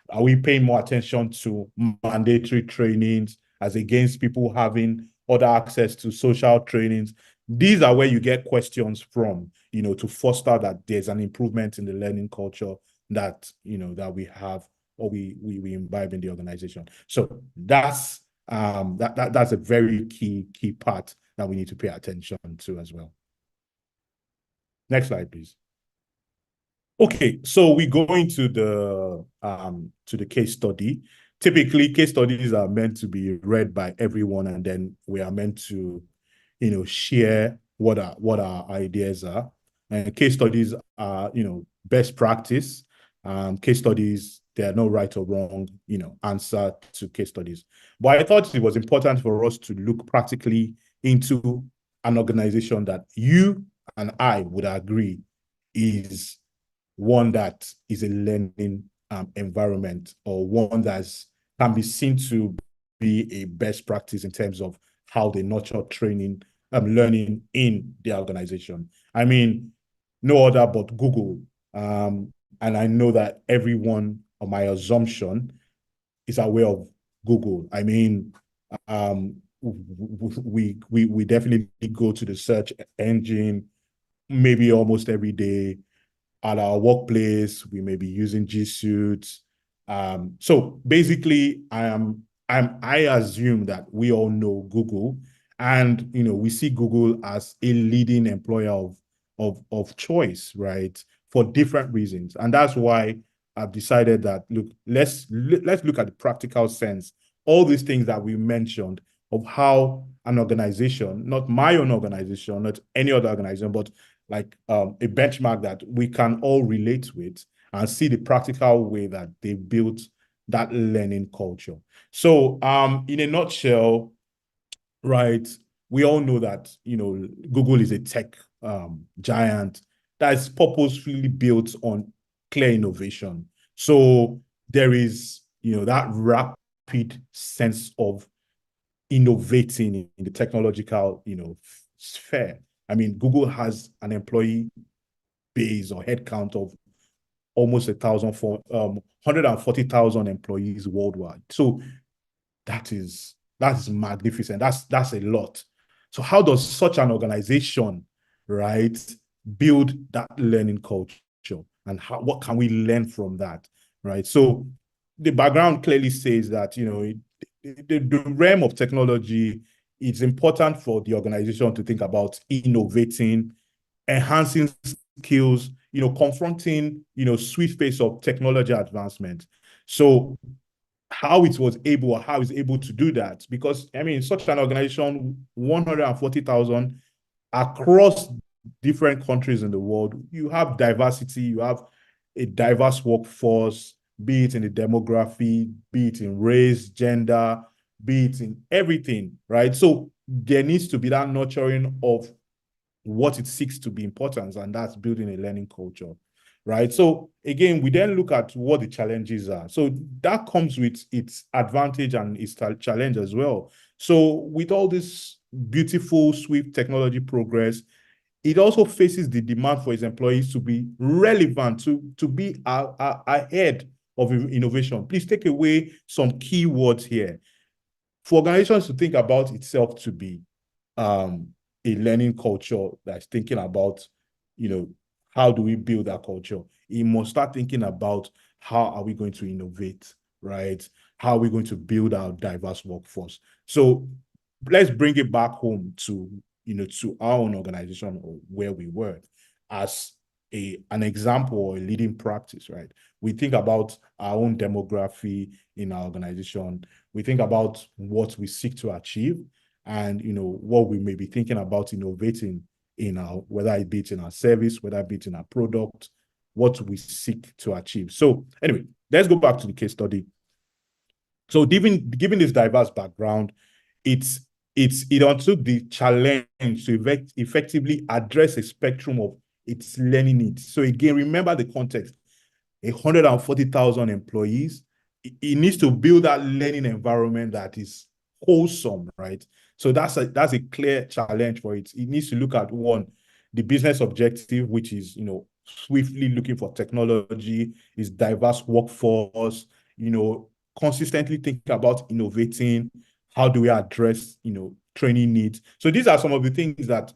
Are we paying more attention to mandatory trainings as against people having other access to social trainings? These are where you get questions from, to foster that there's an improvement in the learning culture that, that we have, or we imbibe in the organization. So that's that's a very key part that we need to pay attention to as well. Next slide, please. Okay, so we go into the case study. Typically, case studies are meant to be read by everyone, and then we are meant to, share what our ideas are. And case studies are, best practice. Case studies, there are no right or wrong, answer to case studies. But I thought it was important for us to look practically into an organization that you and I would agree is one that is a learning environment, or one that can be seen to be a best practice in terms of how they nurture training, learning in their organization. I mean, no other but Google. And I know that everyone, on my assumption, is aware of Google. I mean, we definitely go to the search engine maybe almost every day. At our workplace, we may be using G Suite. So basically, I assume that we all know Google, and we see Google as a leading employer of choice, right? For different reasons. And that's why I've decided that, look, let's look at the practical sense, all these things that we mentioned, of how an organization, not my own organization, not any other organization, but like a benchmark that we can all relate with and see the practical way that they built that learning culture. So in a nutshell, right, we all know that, Google is a tech giant that is purposefully built on clear innovation. So there is, that rapid sense of innovating in the technological, sphere. I mean, Google has an employee base or headcount of almost 140,000 employees worldwide. So that is magnificent. That's a lot. So how does such an organization, right, build that learning culture, and what can we learn from that, right? So the background clearly says that, the realm of technology, it's important for the organization to think about innovating, enhancing skills, confronting, swift pace of technology advancement. So how it was able, or how it's able to do that, because I mean, such an organization, 140,000 across different countries in the world, you have diversity, you have a diverse workforce, be it in the demography, be it in race, gender, be it in everything, right? So there needs to be that nurturing of what it seeks to be important, and that's building a learning culture, right? So again, we then look at what the challenges are. So that comes with its advantage and its challenge as well. So with all this beautiful, swift technology progress, it also faces the demand for its employees to be relevant, to be ahead of innovation. Please take away some keywords here. For organizations to think about itself to be um, a learning culture that's thinking about, you know, how do we build that culture? You must start thinking about how are we going to innovate, right? How are we going to build our diverse workforce? So let's bring it back home to, to our own organization, or where we were, as an example or a leading practice, right? We think about our own demography in our organization. We think about what we seek to achieve, and what we may be thinking about innovating in our, whether it be it in our service, whether it be it in our product, what we seek to achieve. So anyway, let's go back to the case study. So given this diverse background, it undertook the challenge to effectively address a spectrum of its learning needs. So again, remember the context: 140,000 employees. It needs to build that learning environment that is wholesome, right? So that's a clear challenge for it. It needs to look at, one, the business objective, which is, swiftly looking for technology, is diverse workforce, consistently think about innovating. How do we address, training needs? So these are some of the things that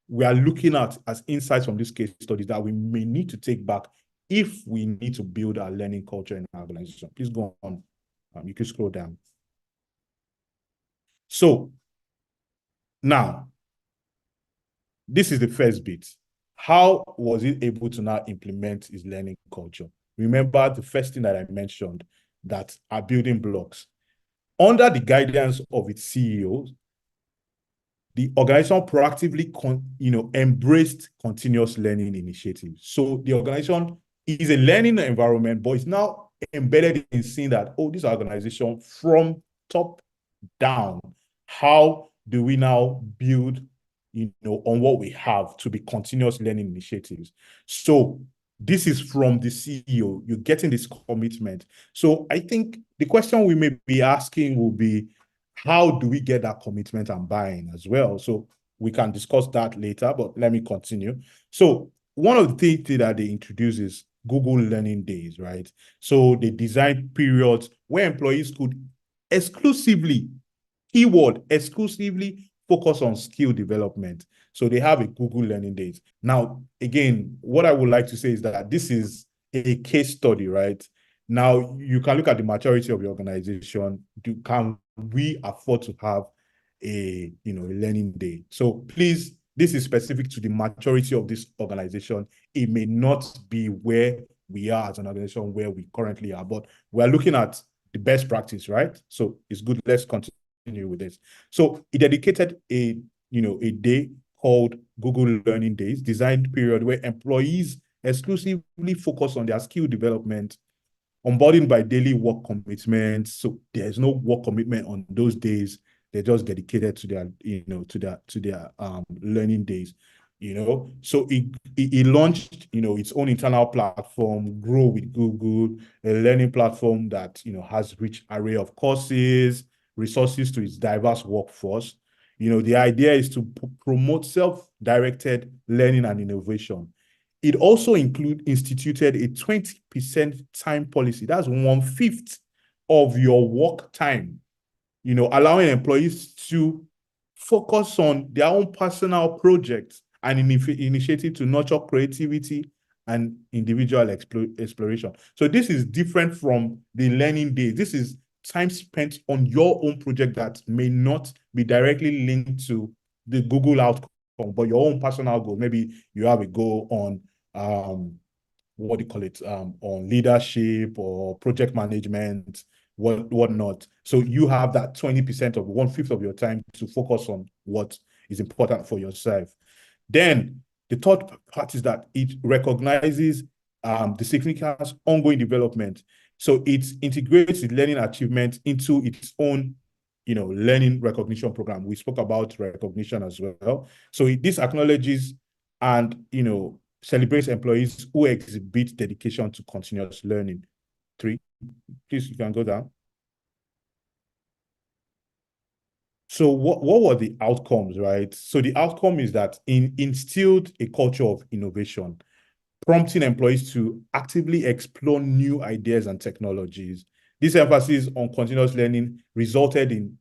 we are looking at as insights from this case study that we may need to take back if we need to build our learning culture in our organization. Please go on. You can scroll down. So now, this is the first bit. How was it able to now implement his learning culture? Remember the first thing that I mentioned, that are building blocks. Under the guidance of its CEO, the organization proactively embraced continuous learning initiatives. So the organization is a learning environment, but it's now embedded in seeing that, oh, this organization from top down, how do we now build, on what we have to be continuous learning initiatives? So this is from the CEO. You're getting this commitment. So I think the question we may be asking will be, how do we get that commitment and buy-in as well? So we can discuss that later, but let me continue. So one of the things that they introduce is Google Learning Days, right? So they design periods where employees could exclusively, keyword, exclusively focus on skill development. So they have a Google Learning Days. Now, again, what I would like to say is that this is a case study, right? Now, you can look at the maturity of the organization. Can we afford to have a learning day? So please, this is specific to the maturity of this organization. It may not be where we are as an organization, where we currently are, but we're looking at the best practice, right? So it's good. Let's continue with this. So he dedicated a day called Google Learning Days, designed period where employees exclusively focus on their skill development, onboarding by daily work commitments. So there's no work commitment on those days. They're just dedicated to their, to their learning days. So it launched, its own internal platform, Grow with Google, a learning platform that has rich array of courses, resources to its diverse workforce. The idea is to promote self-directed learning and innovation. It also instituted a 20% time policy. That's one-fifth of your work time, allowing employees to focus on their own personal projects and initiative to nurture creativity and individual exploration. So this is different from the learning day. This is time spent on your own project that may not be directly linked to the Google outcome, but your own personal goal. Maybe you have a goal on what do you call it, on leadership or project management, whatnot. So you have that 20% of one-fifth of your time to focus on what is important for yourself. Then the third part is that it recognizes the significant ongoing development. So it integrates the learning achievement into its own learning recognition program. We spoke about recognition as well. So this acknowledges and celebrates employees who exhibit dedication to continuous learning. 3, please, you can go down. So what were the outcomes, right? So the outcome is that instilled a culture of innovation, prompting employees to actively explore new ideas and technologies. This emphasis on continuous learning resulted in,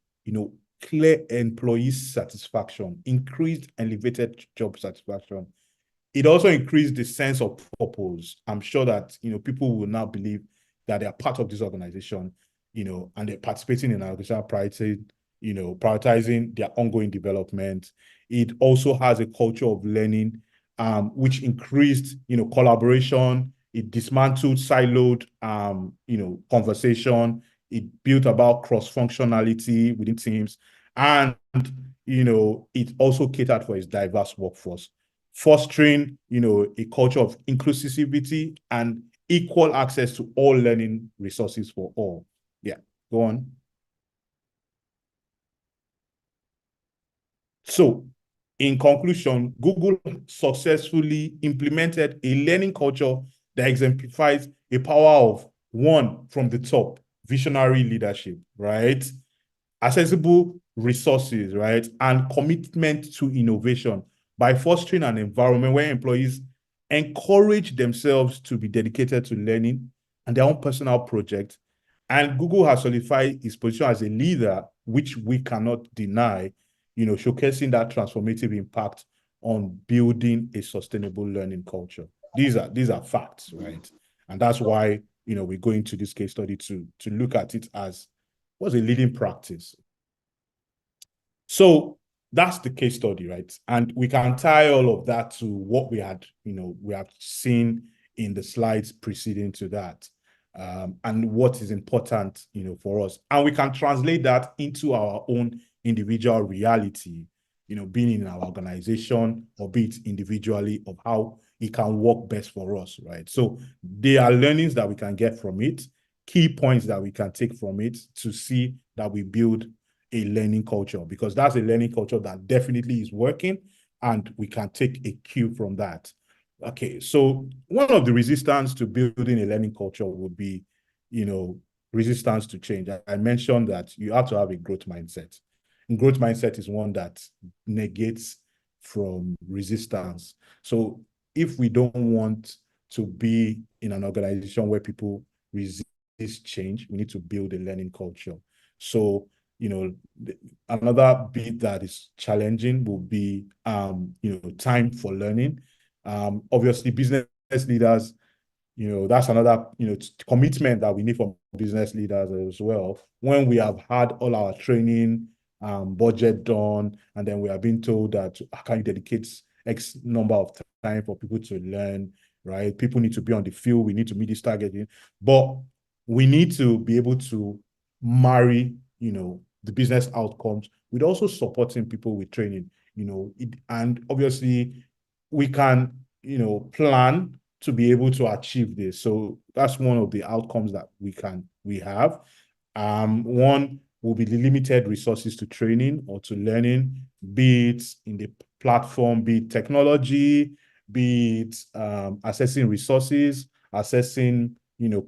clear employee satisfaction, increased elevated job satisfaction. It also increased the sense of purpose. I'm sure that people will now believe that they are part of this organization, and they're participating in our organizational prioritizing their ongoing development. It also has a culture of learning, which increased, collaboration. It dismantled siloed, conversation. It built about cross-functionality within teams, and it also catered for its diverse workforce, fostering, a culture of inclusivity and equal access to all learning resources for all. Yeah, go on. So, in conclusion, Google successfully implemented a learning culture that exemplifies a power of one from the top, visionary leadership, right? Accessible resources, right? And commitment to innovation by fostering an environment where employees encourage themselves to be dedicated to learning and their own personal projects. And Google has solidified its position as a leader, which we cannot deny, showcasing that transformative impact on building a sustainable learning culture. These are facts, right? And that's why we're going to this case study to look at it as what's a leading practice. So that's the case study, right? And we can tie all of that to what we had, we have seen in the slides preceding to that, and what is important, for us. And we can translate that into our own individual reality, being in our organization or be it individually, of how it can work best for us, right? So there are learnings that we can get from it, key points that we can take from it to see that we build a learning culture, because that's a learning culture that definitely is working, and we can take a cue from that. Okay, so one of the resistance to building a learning culture would be, resistance to change. I mentioned that you have to have a growth mindset. And growth mindset is one that negates from resistance. So if we don't want to be in an organization where people resist change, we need to build a learning culture. So another bit that is challenging will be, time for learning. Obviously, business leaders, that's another, commitment that we need from business leaders as well. When we have had all our training, budget done, and then we are being told that how can you dedicate X number of time for people to learn, right? People need to be on the field. We need to meet this target, but we need to be able to marry, the business outcomes with also supporting people with training. and obviously we can, plan to be able to achieve this. So that's one of the outcomes that we have. One will be the limited resources to training or to learning, be it in the platform, be it technology, be it assessing resources, assessing,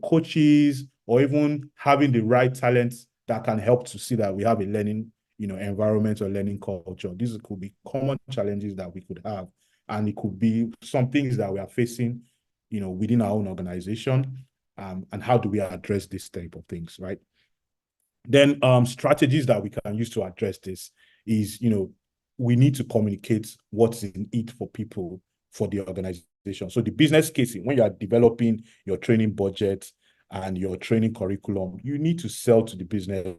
coaches, or even having the right talents that can help to see that we have a learning, environment or learning culture. These could be common challenges that we could have, and it could be some things that we are facing, within our own organization, and how do we address this type of things, right? Then strategies that we can use to address this is, we need to communicate what's in it for people, for the organization. So the business case, when you are developing your training budget and your training curriculum, you need to sell to the business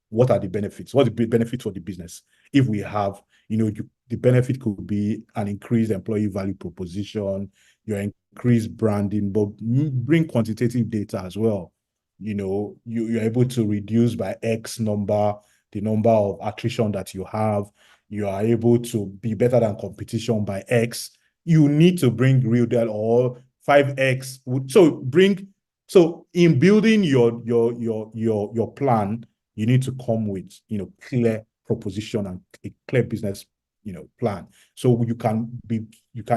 what are the benefits, what's the benefit for the business. If we have, the benefit could be an increased employee value proposition, your increased branding, but bring quantitative data as well. You're able to reduce by X number the number of attrition that you have. You are able to be better than competition by X. You need to bring real deal or 5X. So in building your plan, you need to come with, clear proposition and a clear business, plan. So you can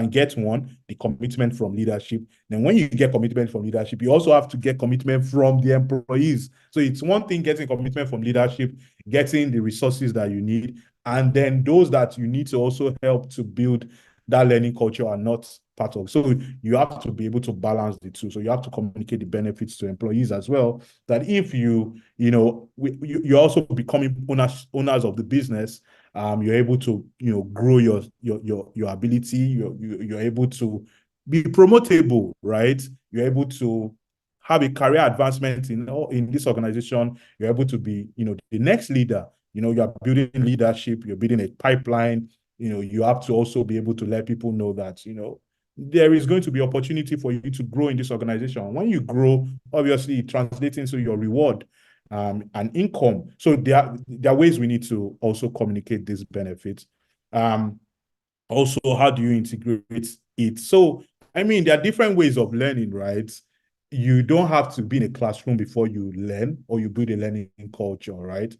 get one, the commitment from leadership. Then when you get commitment from leadership, you also have to get commitment from the employees. So it's one thing getting commitment from leadership, getting the resources that you need, and then those that you need to also help to build that learning culture are not part of. So you have to be able to balance the two. So you have to communicate the benefits to employees as well. That if you're also becoming owners of the business, you're able to, grow your ability. You're able to be promotable, right? You're able to have a career advancement in this organization. You're able to be, the next leader. You're building leadership. You're building a pipeline. You have to also be able to let people know that, there is going to be opportunity for you to grow in this organization. When you grow, obviously, it translates into your reward, and income. So there are ways we need to also communicate these benefits. Also, how do you integrate it? So, I mean, there are different ways of learning, right? You don't have to be in a classroom before you learn or you build a learning culture, right?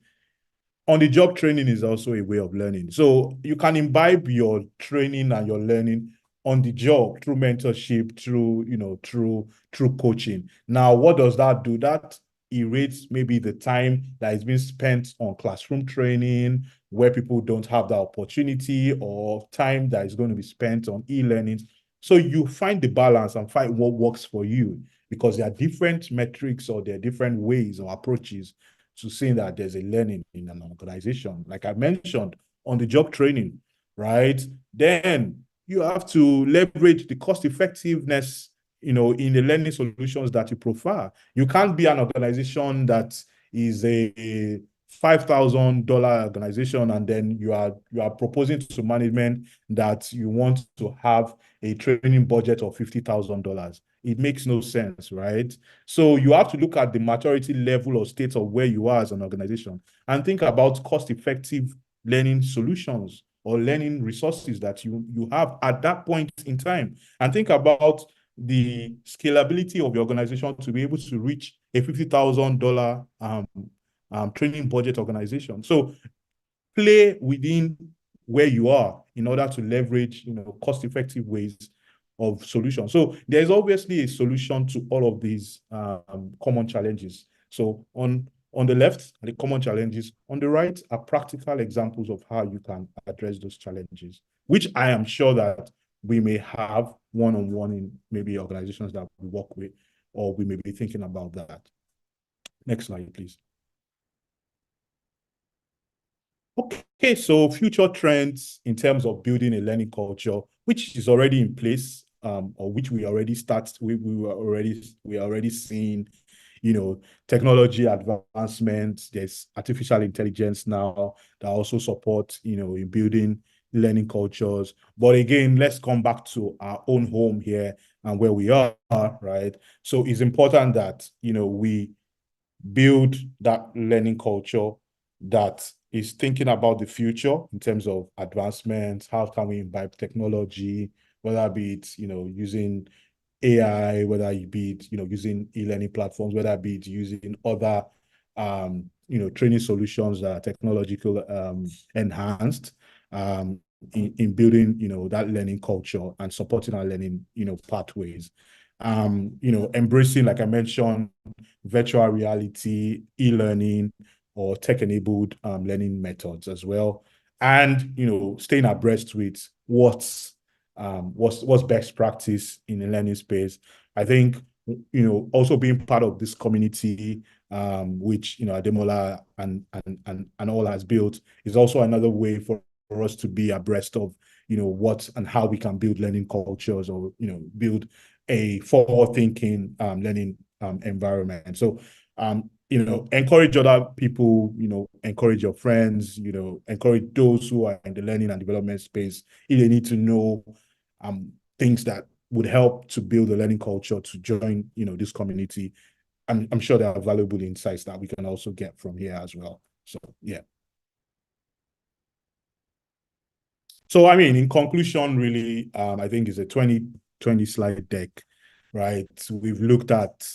On the job training is also a way of learning. So you can imbibe your training and your learning on the job through mentorship, through coaching. Now, what does that do? That erases maybe the time that is being spent on classroom training where people don't have the opportunity, or time that is going to be spent on e-learning. So you find the balance and find what works for you, because there are different metrics or there are different ways or approaches to seeing that there's a learning in an organization. Like I mentioned, on the job training, right? Then you have to leverage the cost effectiveness, in the learning solutions that you profile. You can't be an organization that is a $5,000 organization, and then you are proposing to management that you want to have a training budget of $50,000. It makes no sense, right? So you have to look at the maturity level or state of where you are as an organization and think about cost-effective learning solutions or learning resources that you have at that point in time. And think about the scalability of your organization to be able to reach a $50,000 training budget organization. So play within where you are in order to leverage, cost-effective ways of solution. So there's obviously a solution to all of these common challenges. So on the left are the common challenges. On the right are practical examples of how you can address those challenges, which I am sure that we may have one-on-one in maybe organizations that we work with, or we may be thinking about that. Next slide, please. Okay, so future trends in terms of building a learning culture, which is already in place, or which we already we are already seeing, technology advancements. There's artificial intelligence now that also supports, in building learning cultures. But again, let's come back to our own home here and where we are, right? So it's important that, we build that learning culture that is thinking about the future in terms of advancements. How can we imbibe technology, whether be it, using AI, whether it be it, using e-learning platforms, whether it be it using other, training solutions that are technological enhanced, in building, that learning culture and supporting our learning, pathways. Embracing, like I mentioned, virtual reality, e-learning, or tech-enabled learning methods as well. And, staying abreast with what's best practice in the learning space. I think, also being part of this community, which, Ademola and all has built, is also another way for us to be abreast of, what and how we can build learning cultures, or, build a forward-thinking learning environment. So, encourage other people, encourage your friends, encourage those who are in the learning and development space if they need to know things that would help to build a learning culture, to join, this community. I'm sure there are valuable insights that we can also get from here as well. So, yeah. So, I mean, in conclusion, really, I think it's a 2020 slide deck, right? We've looked at,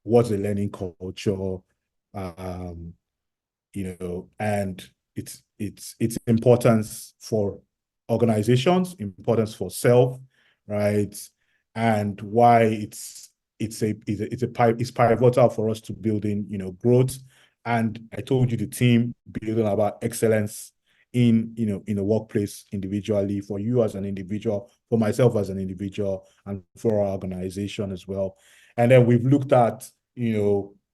what's a learning culture, um, and its importance for organizations, importance for self, right? And why it's pivotal for us to building, growth. And I told you the team building about excellence in the workplace individually, for you as an individual, for myself as an individual, and for our organization as well. And then we've looked at,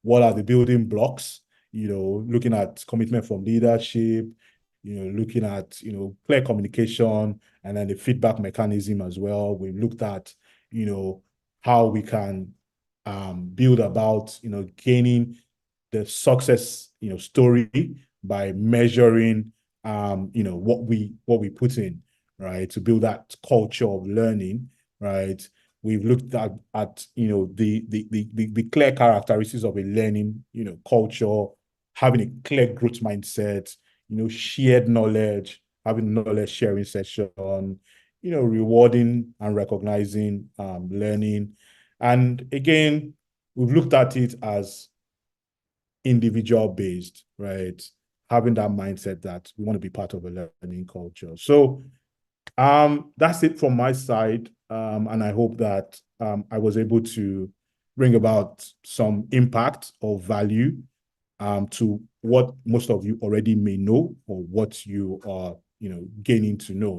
what are the building blocks, looking at commitment from leadership, looking at, clear communication, and then the feedback mechanism as well. We looked at, how we can build about, gaining the success, story by measuring, what we put in, right, to build that culture of learning, right. We've looked at the clear characteristics of a learning, culture, having a clear growth mindset, shared knowledge, having knowledge sharing session, rewarding and recognizing learning. And again, we've looked at it as individual based, right? Having that mindset that we want to be part of a learning culture. So that's it from my side. And I hope that I was able to bring about some impact or value to what most of you already may know, or what you are, gaining to know.